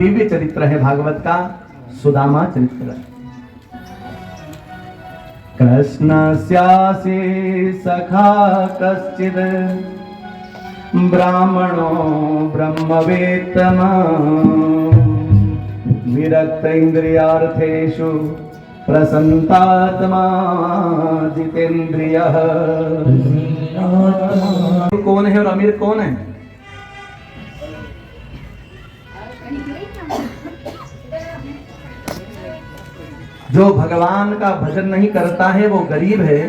दिव्य चरित्र है भागवत का, सुदामा चरित्र। कृष्णस्यासि सखा कश्चिद् ब्राह्मणो ब्रह्मवेत्तमा विरक्त इंद्रियार्थेषु प्रसन्नात्मा जितेन्द्रियः। कौन है और अमीर कौन है? जो भगवान का भजन नहीं करता है वो गरीब है,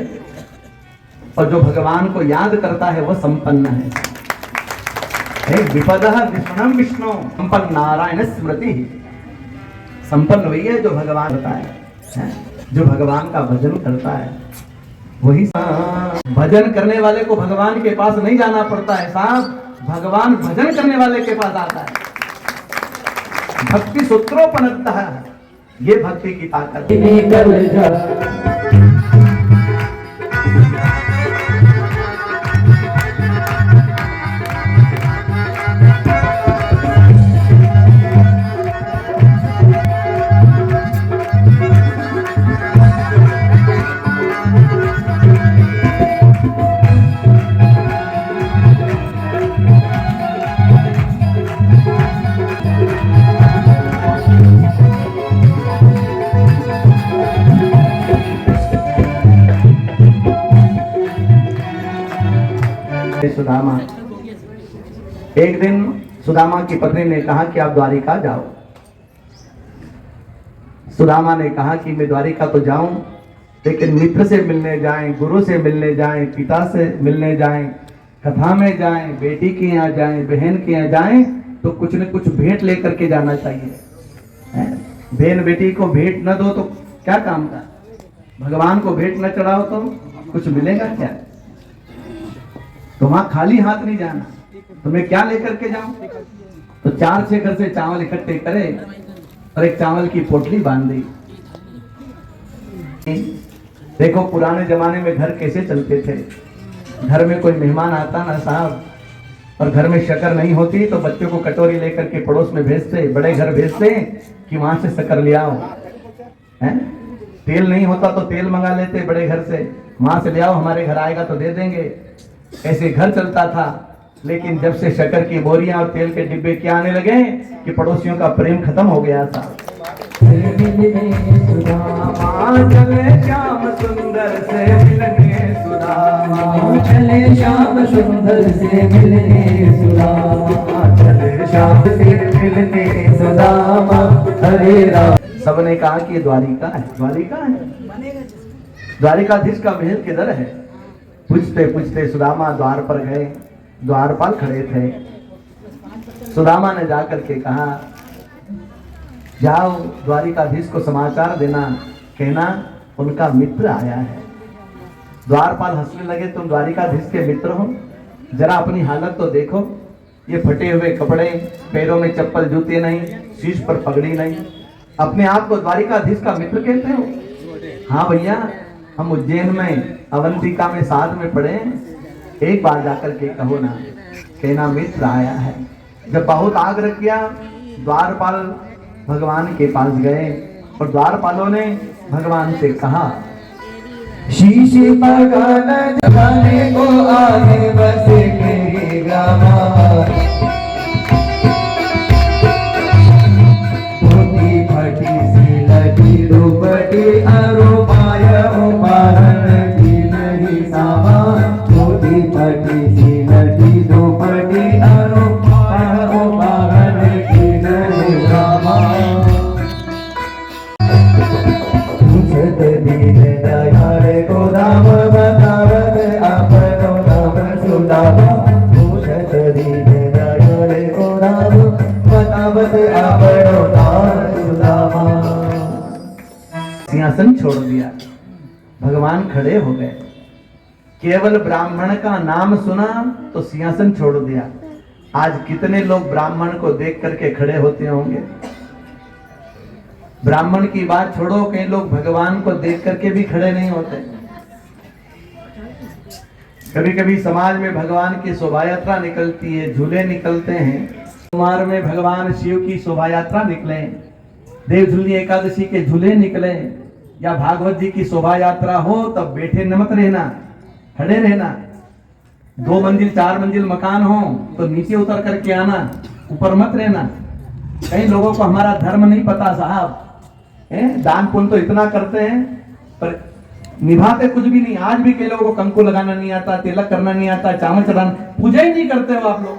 और जो भगवान को याद करता है वो संपन्न है। विपदः विष्णुम विष्णु संपन्न नारायण स्मृति। संपन्न वही है जो भगवान करता है, जो भगवान का भजन करता है वही। भजन करने वाले को भगवान के पास नहीं जाना पड़ता है साहब, भगवान भजन करने वाले के पास आता है। भक्ति सूत्रोपनतः है, ये भक्ति की ताकत है। सुदामा, एक दिन सुदामा की पत्नी ने कहा कि आप द्वारिका जाओ। सुदामा ने कहा कि मैं द्वारिका तो जाऊं, लेकिन मित्र से मिलने जाएं, गुरु से मिलने जाएं, पिता से मिलने जाएं, कथा में जाएं, बेटी के यहाँ जाएं, बहन के यहाँ जाएं, तो कुछ न कुछ भेंट लेकर के जाना चाहिए। बहन बेटी को भेंट न दो तो क्या काम का? भगवान को भेंट न चढ़ाओ तो कुछ मिलेगा क्या? तो वहां खाली हाथ नहीं जाना। तो मैं क्या लेकर के जाऊं? तो 4-6 घर से चावल इकट्ठे करे और एक चावल की पोटली बांध दी। देखो पुराने जमाने में घर कैसे चलते थे। घर में कोई मेहमान आता ना साहब, और घर में शक्कर नहीं होती तो बच्चों को कटोरी लेकर के पड़ोस में भेजते, बड़े घर भेजते कि वहां से शक्कर ले आओ। तेल नहीं होता तो तेल मंगा लेते बड़े घर से, वहां से ले आओ, हमारे घर आएगा तो दे देंगे। ऐसे घर चलता था। लेकिन जब से शक्कर की बोरियां और तेल के डिब्बे क्या आने लगे कि पड़ोसियों का प्रेम खत्म हो गया था। चले श्याम सुंदर से मिलने सुदामा, चले श्याम सुंदर से मिलने सुदामा, चले श्याम से मिलने सुदामा, हरे राम। सबने कहा कि द्वारिका है, द्वारिका है, द्वारिकाधीश का महल किधर है? पूछते पूछते सुदामा द्वार पर गए। द्वारपाल खड़े थे। सुदामा ने जाकर के कहा, जाओ द्वारिकाधीश को समाचार देना, कहना उनका मित्र आया है। द्वारपाल हंसने लगे, तुम द्वारिकाधीश के मित्र हो? जरा अपनी हालत तो देखो, ये फटे हुए कपड़े, पैरों में चप्पल जूते नहीं, शीश पर पगड़ी नहीं, अपने आप को द्वारिकाधीश का मित्र कहते हो? हाँ भैया, हम उज्जैन में अवंतिका में साथ में पढ़े, एक बार जाकर के कहो ना, कहना मित्र आया है। जब बहुत आग्रह किया, द्वारपाल भगवान के पास गए और द्वारपालों ने भगवान से कहा, शीश को आगे बसे फटी सी लगी रूपटी अरूपाय उपाहन की नहीं सामा, फटी सी लगी रूपटी अरूपाय उपाहन की नहीं सामा। पूछत दीन दयाल को नाम बतावत अपनो नाम सुदामा, पूछत दीन दयाल को नाम बतावत अपनो नाम सुदामा। सिंहासन छोड़ दिया, भगवान खड़े हो गए। केवल ब्राह्मण का नाम सुना तो सिंहासन छोड़ दिया। आज कितने लोग ब्राह्मण को देख करके खड़े होते होंगे? ब्राह्मण की बात छोड़ो, कई लोग भगवान को देख करके भी खड़े नहीं होते। कभी कभी समाज में भगवान की शोभा यात्रा निकलती है, झूले निकलते हैं, कुमार में भगवान शिव की शोभा यात्रा निकले, देवझुल्ली एकादशी के झूले निकले, या भागवत जी की शोभा यात्रा हो, तब बैठे न मत रहना, खड़े रहना। 2 मंजिल 4 मंजिल मकान हो तो नीचे उतर करके आना, ऊपर मत रहना। कई लोगों को हमारा धर्म नहीं पता साहब, दान पुण्य तो इतना करते हैं पर निभाते कुछ भी नहीं। आज भी कई लोगों को कंकु लगाना नहीं आता, तिलक करना नहीं आता, चावल चढ़ाना, पूजा ही नहीं करते हो आप लोग।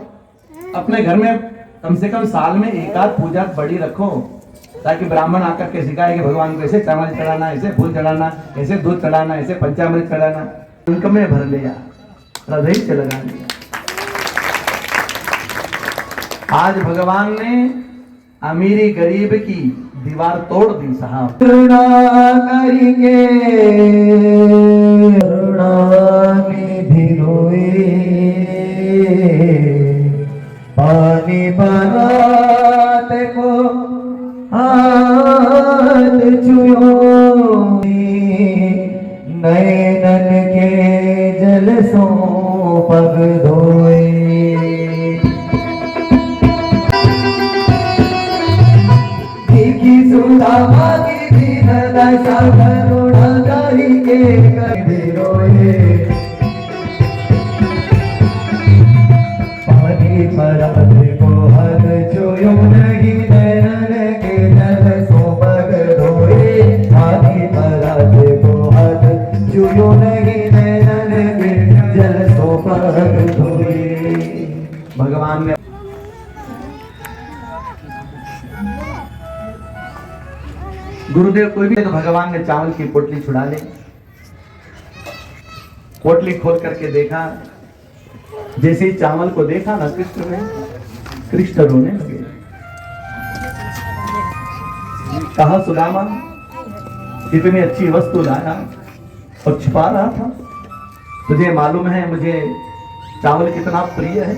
अपने घर में कम से कम साल में एक आध पूजा बड़ी रखो, ताकि ब्राह्मण आकर के सिखाए कि भगवान को ऐसे चावल चढ़ाना, ऐसे फूल चढ़ाना, ऐसे दूध चढ़ाना, ऐसे पंचामृत चढ़ाना। उनका में भर लिया, हृदय से लगा लिया। आज भगवान ने अमीरी गरीब की दीवार तोड़ दी साहब। करुणा करिए करुणानिधि रोए, पानी बरात को हाथ छुयो, नैनन के जल सो पग धोए। सुदामा की दीन दशा करुणा करिके कर रोए, पानी परात को हर छुयो नहीं, नैनन के जल सो पग धोए। पानी परात को हर छुयो नहीं, नैनन के जल सो पग धोए। भगवान ने गुरुदेव कोई भी तो भगवान ने चावल की पोटली छुड़ा ली, पोटली खोल करके देखा, जैसे ही चावल को देखा ना कृष्ण रोने लगे। कहा सुदामा इतनी अच्छी वस्तु लाया और छुपा रहा था, तुझे मालूम है मुझे चावल कितना प्रिय है।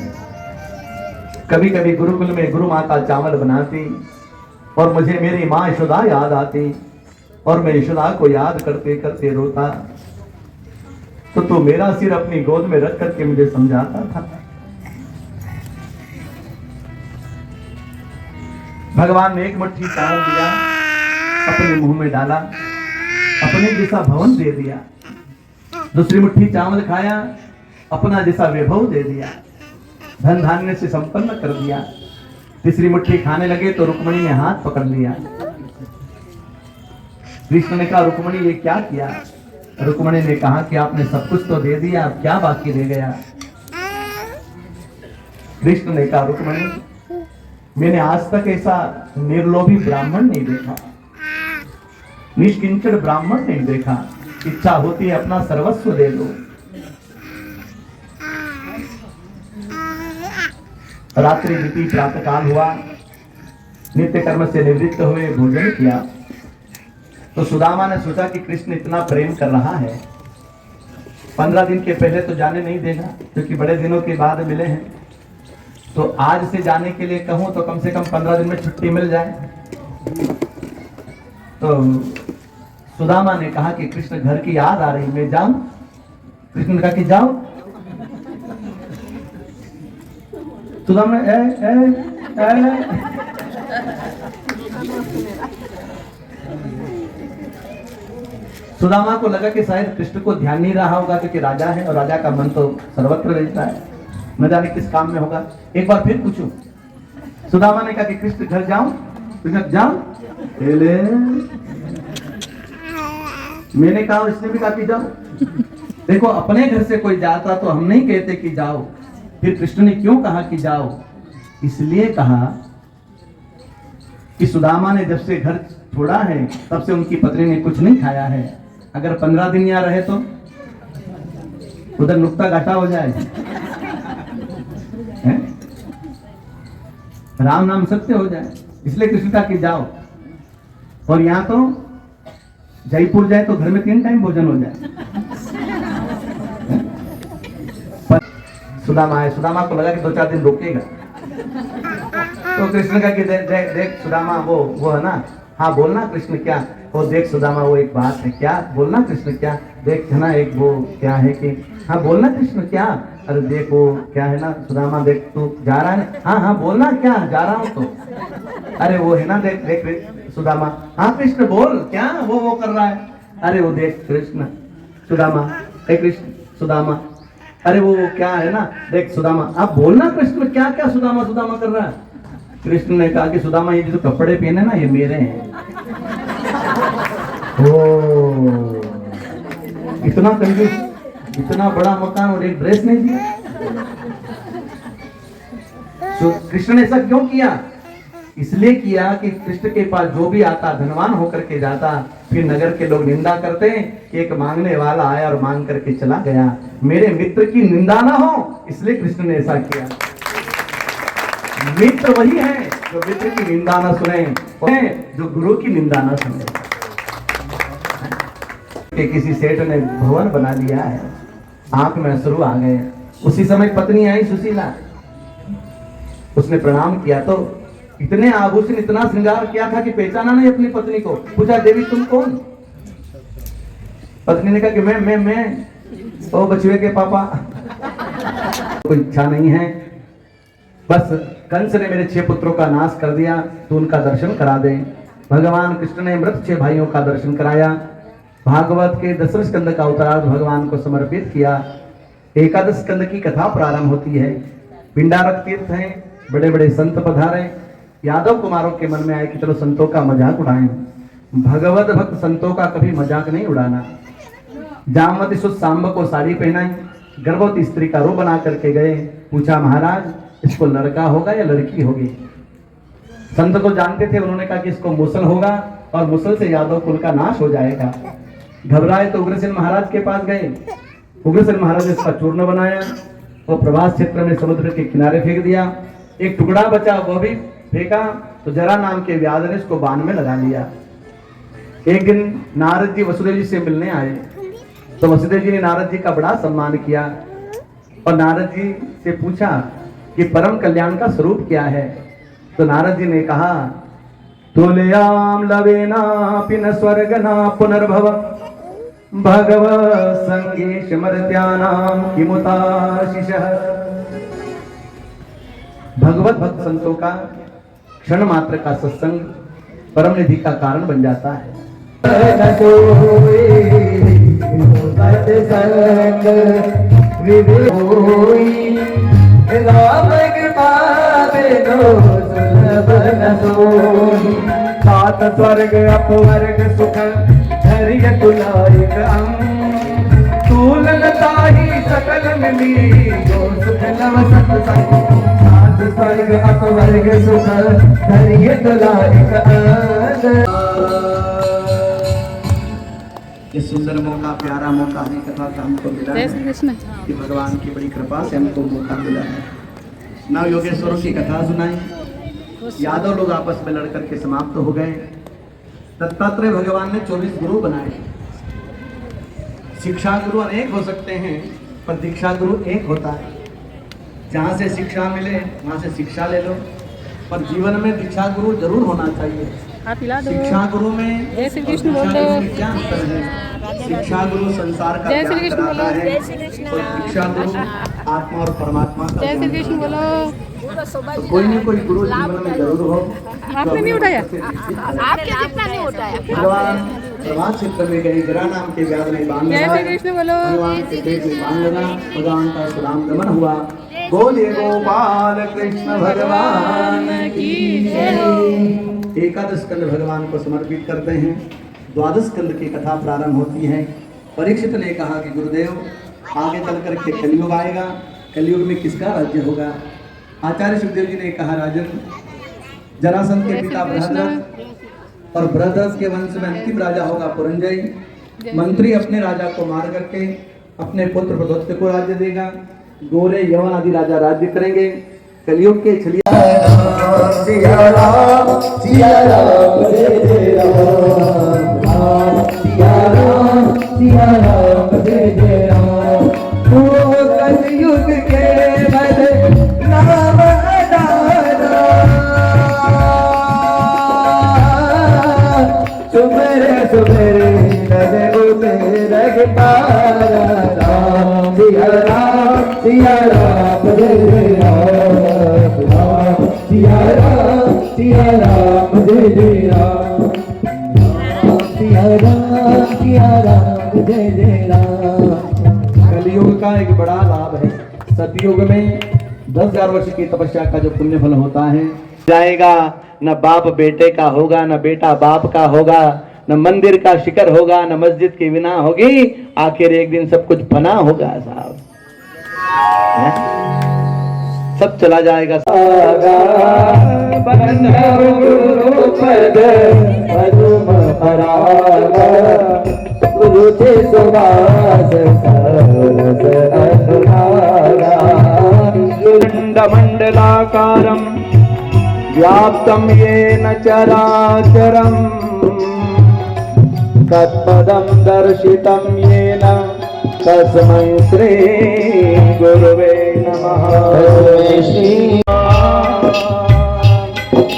कभी कभी गुरुकुल में गुरु माता चावल बनाती और मुझे मेरी माँ यशोदा याद आती, और मैं यशोदा को याद करते करते रोता, तो तू मेरा सिर अपनी गोद में रख करके मुझे समझाता था। भगवान ने एक मुट्ठी चावल दिया, अपने मुंह में डाला, अपने जैसा भवन दे दिया। दूसरी मुट्ठी चावल खाया, अपना जैसा वैभव दे दिया, धन धान्य से संपन्न कर दिया। तीसरी मुट्ठी खाने लगे तो रुक्मणी ने हाथ पकड़ लिया। कृष्ण ने कहा रुक्मणी ये क्या किया? रुक्मणी ने कहा कि आपने सब कुछ तो दे दिया, अब क्या बाकी रह गया? कृष्ण ने कहा रुक्मणी मैंने आज तक ऐसा निर्लोभी ब्राह्मण नहीं देखा, निष्किंचन ब्राह्मण नहीं देखा। इच्छा होती है अपना सर्वस्व दे दो। रात्रि बीती, प्रातः काल हुआ, नित्य कर्म से निवृत्त हुए, भोजन किया तो सुदामा ने सोचा कि कृष्ण इतना प्रेम कर रहा है, 15 दिन के पहले तो जाने नहीं देगा क्योंकि बड़े दिनों के बाद मिले हैं, तो आज से जाने के लिए कहूं तो कम से कम 15 दिन में छुट्टी मिल जाए। तो सुदामा ने कहा कि कृष्ण घर की याद आ रही, मैं जाऊं? कृष्ण ने कहा कि जाओ। सुदामा सुदामा को लगा कि शायद कृष्ण को ध्यान नहीं रहा होगा क्योंकि राजा है और राजा का मन तो सर्वत्र रहता है, न जाने किस काम में होगा। एक बार फिर पूछूं। सुदामा ने कहा कि कृष्ण घर जाऊं? कृष्ण जाऊं? मैंने कहा, इसने भी कहा कि जाओ। देखो अपने घर से कोई जाता तो हम नहीं कहते कि जाओ, फिर कृष्ण ने क्यों कहा कि जाओ? इसलिए कहा कि सुदामा ने जब से घर छोड़ा है तब से उनकी पत्नी ने कुछ नहीं खाया है। अगर 15 दिन यहाँ रहे तो उधर नुक्ता घाटा हो जाए। राम नाम सत्य हो जाए, इसलिए कृष्ण का कि जाओ। और यहाँ तो जयपुर जाए तो घर में 3 टाइम भोजन हो जाए। सुदामा आए, सुदामा को लगा कि 2-4 दिन रुकेगा, तो कृष्ण का कि देख सुदामा वो है ना, हाँ बोलना कृष्ण क्या? वो देख सुदामा वो एक बात है, क्या बोलना कृष्ण क्या? देख है ना एक वो क्या है कि हाँ बोलना कृष्ण क्या? अरे देखो क्या है ना सुदामा, देख तू जा रहा है, हाँ हाँ बोलना क्या, जा रहा हूँ तो। अरे वो है ना, देख देख सुदामा, हाँ कृष्ण बोल क्या वो कर रहा है। अरे वो देख कृष्ण, सुदामा, हे कृष्ण सुदामा, अरे वो क्या है ना, देख सुदामा, आप बोलना कृष्ण क्या क्या सुदामा सुदामा कर रहा है। कृष्ण ने कहा कि सुदामा ये जो कपड़े पहने ना ये मेरे हैं। ओ इतना कंजूस, इतना बड़ा मकान और एक ड्रेस नहीं दिया। तो कृष्ण ने ऐसा क्यों किया? इसलिए किया कि कृष्ण के पास जो भी आता धनवान होकर के जाता, फिर नगर के लोग निंदा करते कि एक मांगने वाला आया और मांग करके चला गया, मेरे मित्र की निंदा ना हो, इसलिए कृष्ण ने ऐसा किया। मित्र वही है जो मित्र की निंदा ना सुने, जो गुरु की निंदा ना सुने। कि किसी सेठ ने भवन बना लिया है, आंख में अश्रु आ गए, उसी समय पत्नी आई सुशीला, उसने प्रणाम किया तो इतने आभूषण इतना श्रृंगार किया था कि पहचाना नहीं अपनी पत्नी को। पूछा देवी तुम कौन? पत्नी ने कहा कि मैं ओ बचुए के पापा। कोई इच्छा नहीं है, बस कंस ने मेरे 6 पुत्रों का नाश कर दिया, तो उनका दर्शन करा दे। भगवान कृष्ण ने मृत 6 भाइयों का दर्शन कराया, भागवत के 10वें स्कंद का उत्तरार्ध भगवान को समर्पित किया। 11 स्कंद की कथा प्रारंभ होती है। पिंडारक तीर्थ हैं, बड़े बड़े संत पधारे, यादव कुमारों के मन में आए कि चलो संतों का मजाक उड़ाएं। भगवत भक्त संतों का कभी मजाक नहीं उड़ाना। जामवती सुत सांब को साड़ी पहनाई, गर्भवती स्त्री का रूप बना करके गए। पूछा महाराज इसको लड़का होगा या लड़की होगी? संत तो जानते थे, उन्होंने कहा कि इसको मुसल होगा और मुसल से यादव कुल का नाश हो जाएगा। घबराए तो उग्रसेन महाराज के पास गए। उग्रसेन महाराज ने इसका चूर्ण बनाया और प्रवास क्षेत्र में समुद्र के किनारे फेंक दिया। एक टुकड़ा बचा, वो भी फेंका तो जरा नाम के व्याध ने इसको बाण में लगा लिया। एक दिन नारद जी वसुदेव जी से मिलने आए, तो वसुदेव जी ने नारद जी का बड़ा सम्मान किया और नारद जी से पूछा कि परम कल्याण का स्वरूप क्या है। तो नारद जी ने कहा तुलयाम लवेना पिन स्वर्ग ना पुनर्भव भगव संगेश मर्त्यानाम किमुताशिषः। भगवत भक्त संतों का क्षण मात्र का सत्संग परम निधि का कारण बन जाता है। सात स्वर्ग अपवर्ग सुख धैर्य तुलायक तूलन ताही सकल मिली जो सुख नव सत्संग। सात स्वर्ग अपवर्ग सुख धैर्य तुलायक। ये सुंदर मौका, प्यारा मौका हमें कथा का हमको मिला है कि भगवान की बड़ी कृपा से हमको मौका मिला है। नव योगेश्वरों की कथा सुनाई, यादव लोग आपस में लड़ करके समाप्त हो गए। दत्तात्रेय भगवान ने 24 गुरु बनाए। शिक्षा गुरु अनेक हो सकते हैं पर दीक्षा गुरु एक होता है। जहाँ से शिक्षा मिले वहाँ से शिक्षा ले लो, पर जीवन में दीक्षा गुरु जरूर होना चाहिए। शिक्षा गुरु में जय श्री कृष्ण बोल दो। क्या अंतर है? शिक्षा गुरु संसार का जय श्री ज्ञान कृष्ण कराता बोलो। है और दीक्षा गुरु आत्मा और परमात्मा का जय श्री कृष्ण बोलो। तो कोई ना कोई गुरु जीवन में जरूर हो। आपने नहीं उठाया? आपके जितना नहीं उठाया। भगवान प्रभात क्षेत्र में गए, जरा नाम के व्याध में बांध जय लगा, श्री कृष्ण बोलो। भगवान के पेट में बांध लगा, भगवान का सुराम गमन हुआ। बोले गोपाल कृष्ण भगवान की जय। 11 स्कंद भगवान को समर्पित करते हैं। 12 स्कंद की कथा प्रारंभ होती है। परीक्षित ने कहा कि गुरुदेव आगे चल करके कलयुग आएगा, कलयुग में किसका राज्य होगा? आचार्य सुखदेव जी ने कहा राजन, जरासंध के पिता बृहद्रथ और बृहद्रथ के वंश में अंतिम राजा होगा पुरंजय। मंत्री अपने राजा को मार करके अपने पुत्र प्रद्योत को राज्य देगा। गोरे यवन आदि राजा राज्य करेंगे। कलयुग के छलिया सिया राम सिया राम जय जय राम, सिया राम सिया राम जय जय राम। कलयुग के नाम सुबेरे सुबेरे नजर उतर रग पारा राम सिया राम सिया राम जय जय राम राम सिया राम जय जय राम सिया राम जय जय राम। कलयुग का एक बड़ा लाभ है, सतयुग में 10,000 वर्ष की तपस्या का जो पुण्य फल होता है जाएगा, न बाप बेटे का होगा, न बेटा बाप का होगा, न मंदिर का शिखर होगा, न मस्जिद की बिना होगी, आखिर एक दिन सब कुछ फना होगा साहब, सब चला जाएगा। मंडलाकारं व्याप्तं येन चराचरं तत्पदं दर्शितं येन तस्मै श्री गुरुवे नमः।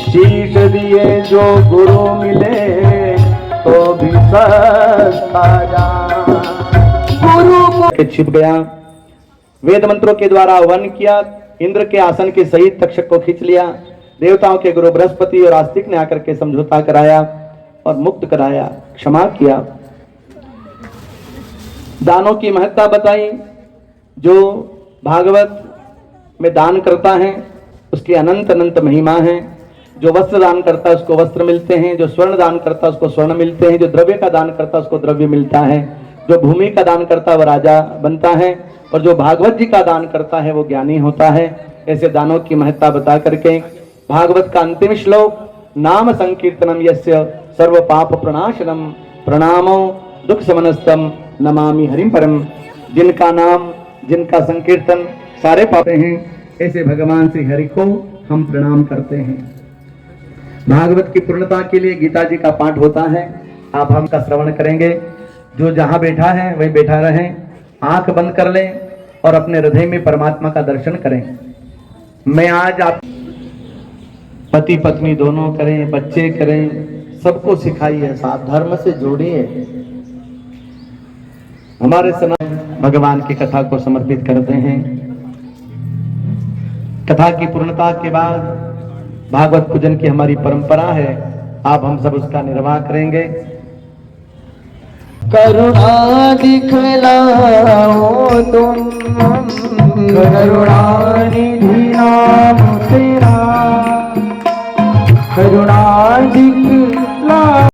शीश दिए जो गुरु मिले तो भी सस्ता जान। गुरु को छिप गया, वेद मंत्रों के द्वारा वन किया, इंद्र के आसन के सहित तक्षक को खींच लिया, देवताओं के गुरु बृहस्पति और आस्तिक ने आकर के समझौता कराया और मुक्त कराया, क्षमा किया। दानों की महत्ता बताई, जो भागवत में दान करता है उसकी अनंत अनंत महिमा है। जो वस्त्र दान करता है उसको वस्त्र मिलते हैं, जो स्वर्ण दान करता है उसको स्वर्ण मिलते हैं, जो द्रव्य का दान करता है उसको द्रव्य मिलता है, जो भूमि का दान करता है वह राजा बनता है, और जो भागवत जी का दान करता है वो ज्ञानी होता है। ऐसे दानों की महत्ता बता करके भागवत का अंतिम श्लोक, नाम संकीर्तनम यस्य सर्व पाप प्रणाशनम प्रणामो दुख समनस्तम नमामि हरिम परम। जिनका नाम, जिनका संकीर्तन सारे पाते हैं, ऐसे भगवान श्री हरि को हम प्रणाम करते हैं। भागवत की पूर्णता के लिए गीता जी का पाठ होता है, आप हम का श्रवण करेंगे। जो जहां बैठा है वहीं बैठा रहे, आंख बंद कर लें और अपने हृदय में परमात्मा का दर्शन करें। मैं आज आप पति पत्नी दोनों करें, बच्चे करें, सबको सिखाइए, साथ धर्म से जोड़िए। हमारे सनातन भगवान की कथा को समर्पित करते हैं। कथा की पूर्णता के बाद भागवत पूजन की हमारी परंपरा है, आप हम सब उसका निर्वाह करेंगे। करुणा दिखलाओ तुम, करुणानिधि नाम तेरा, करुणा दिख